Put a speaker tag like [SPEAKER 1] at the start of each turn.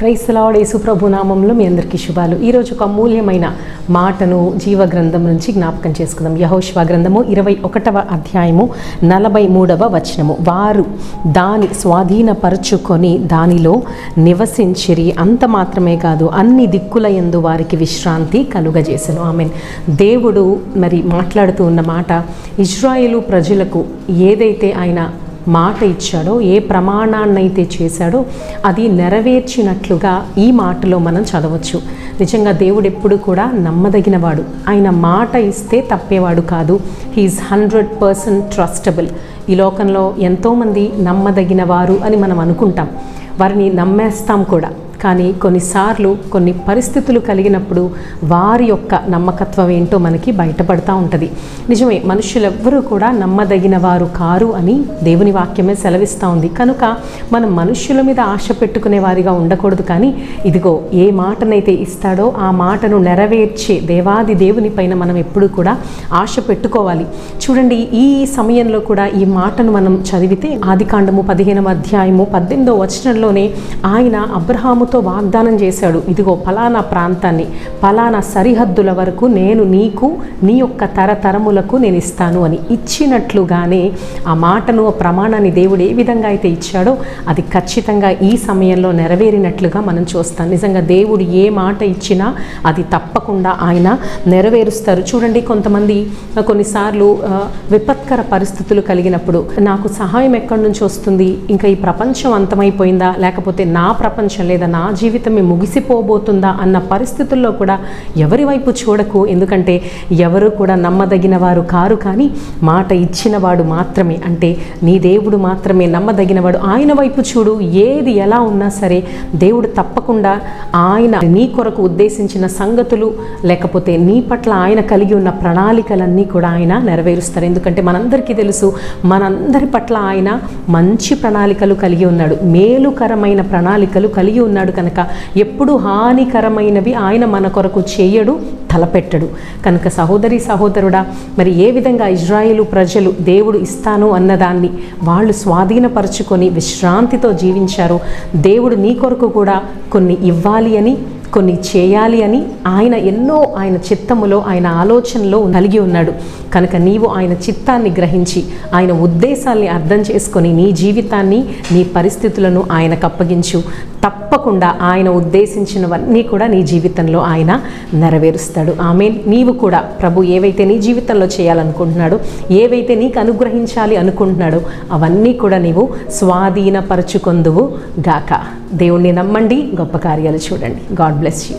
[SPEAKER 1] Praise the lord. Yesu ప్రభు నామములో మీ అందరికీ శుభాలు. ఈరోజు ఒక అమూల్యమైన మాటను జీవ గ్రంథం నుంచి జ్ఞాపకం చేసుకుందాం. యెహోషువ గ్రంథము 21వ అధ్యాయము 43వ వచనము. వారు దాని స్వాధీనపరచుకొని దానిలో నివసించిరి, అంత మాత్రమే కాదు అన్ని దిక్కుల యందు వారికి విశ్రాంతి కలుగజేసెను. ఆమేన్. దేవుడు మరి మాట్లాడుతూ ఉన్న మాట, ఇశ్రాయేలు ప్రజలకు ఏదైతే ఆయన మాట ఇచ్చాడో, ఏ ప్రమాణాన్నైతే చేశాడో అది నెరవేర్చినట్లుగా ఈ మాటలో మనం చదవచ్చు. నిజంగా దేవుడు ఎప్పుడు కూడా నమ్మదగినవాడు. ఆయన మాట ఇస్తే తప్పేవాడు కాదు. He's 100% trustable. ఈ లోకంలో ఎంతోమంది నమ్మదగిన వారు అని మనం అనుకుంటాం, వారిని నమ్మేస్తాం కూడా. కానీ కొన్నిసార్లు కొన్ని పరిస్థితులు కలిగినప్పుడు వారి యొక్క నమ్మకత్వం ఏంటో మనకి బయటపడుతూ ఉంటుంది. నిజమే, మనుషులెవ్వరూ కూడా నమ్మదగిన వారు కారు అని దేవుని వాక్యమే సెలవిస్తూ ఉంది. కనుక మనం మనుషుల మీద ఆశ పెట్టుకునే వారిగా ఉండకూడదు. కానీ ఇదిగో, ఏ మాటనైతే ఇస్తాడో ఆ మాటను నెరవేర్చే దేవాది దేవుని పైన మనం ఎప్పుడు కూడా ఆశ పెట్టుకోవాలి. చూడండి, ఈ సమయంలో కూడా ఈ మాటను మనం చదివితే ఆదికాండము 15వ అధ్యాయము 18వ వచనంలోనే ఆయన అబ్రహాము వాగ్దానం చేశాడు, ఇదిగో పలానా ప్రాంతాన్ని, పలానా సరిహద్దుల వరకు నేను నీకు, నీ యొక్క తరతరములకు నేను ఇస్తాను అని. ఇచ్చినట్లుగానే ఆ మాటను, ఆ ప్రమాణాన్ని దేవుడు ఏ విధంగా అయితే ఇచ్చాడో అది ఖచ్చితంగా ఈ సమయంలో నెరవేరినట్లుగా మనం చూస్తాం. నిజంగా దేవుడు ఏ మాట ఇచ్చినా అది తప్పకుండా ఆయన నెరవేరుస్తారు. చూడండి, కొంతమంది కొన్నిసార్లు విపత్కర పరిస్థితులు కలిగినప్పుడు నాకు సహాయం ఎక్కడి నుంచి వస్తుంది, ఇంకా ఈ ప్రపంచం అంతమైపోయిందా, లేకపోతే నా ప్రపంచం లేదా నా జీవితమే ముగిసిపోబోతుందా అన్న పరిస్థితుల్లో కూడా ఎవరి వైపు చూడకు. ఎందుకంటే ఎవరు కూడా నమ్మదగిన వారు కారు. కానీ మాట ఇచ్చినవాడు మాత్రమే, అంటే నీ దేవుడు మాత్రమే నమ్మదగినవాడు. ఆయన వైపు చూడు. ఏది ఎలా ఉన్నా సరే దేవుడు తప్పకుండా ఆయన నీ కొరకు ఉద్దేశించిన సంగతులు, లేకపోతే నీ పట్ల ఆయన కలిగి ఉన్న ప్రణాళికలన్నీ కూడా ఆయన నెరవేరుస్తారు. ఎందుకంటే మనందరికీ తెలుసు, మనందరి పట్ల ఆయన మంచి ప్రణాళికలు కలిగి ఉన్నాడు, మేలుకరమైన ప్రణాళికలు కలిగి ఉన్నాడు. కనుక ఎప్పుడు హానికరమైనవి ఆయన మన కొరకు చేయడు, తలపెట్టడు. కనుక సహోదరి సహోదరుడా, మరి ఏ విధంగా ఇజ్రాయేలు ప్రజలు దేవుడు ఇస్తాను అన్నదాన్ని వాళ్ళు స్వాధీనపరుచుకొని విశ్రాంతితో జీవించారో, దేవుడు నీ కొరకు కూడా కొన్ని ఇవ్వాలి అని, కొన్ని చేయాలి అని ఆయన ఎన్నో ఆయన చిత్తములో, ఆయన ఆలోచనలో కలిగి ఉన్నాడు. కనుక నీవు ఆయన చిత్తాన్ని గ్రహించి, ఆయన ఉద్దేశాల్ని అర్థం చేసుకొని నీ జీవితాన్ని, నీ పరిస్థితులను ఆయనకు అప్పగించు. తప్పకుండా ఆయన ఉద్దేశించినవన్నీ కూడా నీ జీవితంలో ఆయన నెరవేరుస్తాడు. ఆమేన్. నీవు కూడా ప్రభు ఏవైతే నీ జీవితంలో చేయాలనుకుంటున్నాడో, ఏవైతే నీకు అనుగ్రహించాలి అనుకుంటున్నాడో అవన్నీ కూడా నీవు స్వాధీనపరచుకొందువు గాక. దేవుణ్ణి నమ్మండి, గొప్ప కార్యాలు చూడండి. God bless you.